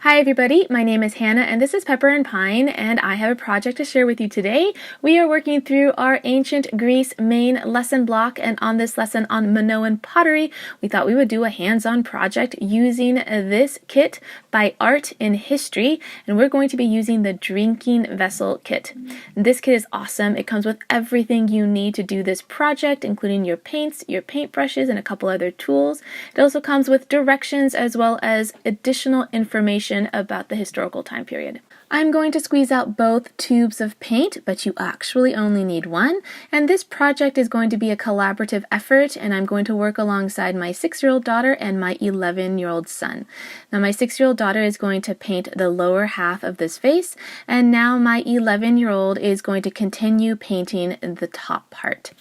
Hi everybody, my name is Hannah and this is Pepper and Pine, and I have a project to share with you today. We are working through our ancient Greece main lesson block, and on this lesson on Minoan pottery, we thought we would do a hands-on project using this kit by Art in History, and we're going to be using the drinking vessel kit. This kit is awesome. It comes with everything you need to do this project, including your paints, your paintbrushes, and a couple other tools. It also comes with directions as well as additional information about the historical time period. I'm going to squeeze out both tubes of paint, but you actually only need one, and this project is going to be a collaborative effort, and I'm going to work alongside my 6-year-old daughter and my 11-year-old son. Now my 6-year-old daughter is going to paint the lower half of this vase, and now my 11-year-old is going to continue painting the top part.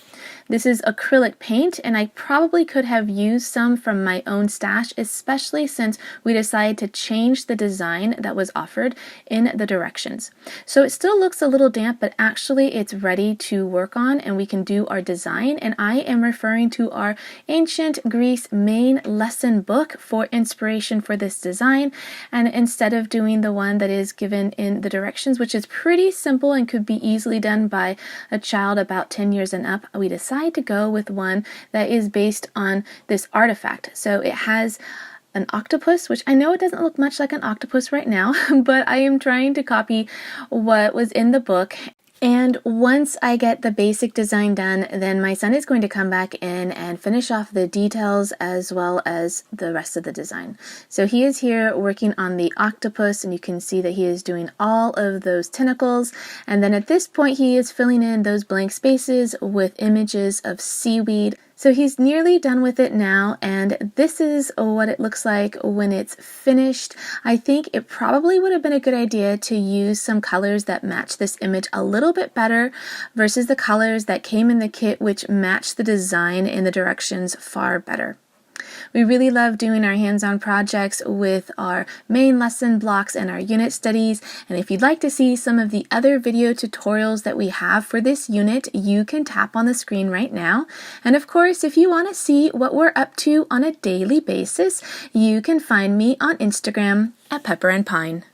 This is acrylic paint, and I probably could have used some from my own stash, especially since we decided to change the design that was offered in the directions. So it still looks a little damp, but actually it's ready to work on and we can do our design. And I am referring to our ancient Greece main lesson book for inspiration for this design. And instead of doing the one that is given in the directions, which is pretty simple and could be easily done by a child about 10 years and up, we decided to go with one that is based on this artifact. So it has an octopus, which I know it doesn't look much like an octopus right now, but I am trying to copy what was in the book. And once I get the basic design done, then my son is going to come back in and finish off the details as well as the rest of the design. So he is here working on the octopus, and you can see that he is doing all of those tentacles. And then at this point, he is filling in those blank spaces with images of seaweed. So he's nearly done with it now, and this is what it looks like when it's finished. I think it probably would have been a good idea to use some colors that match this image a little bit better versus the colors that came in the kit, which match the design in the directions far better. We really love doing our hands-on projects with our main lesson blocks and our unit studies, and if you'd like to see some of the other video tutorials that we have for this unit, you can tap on the screen right now. And of course, if you want to see what we're up to on a daily basis, you can find me on Instagram at Pepper and Pine.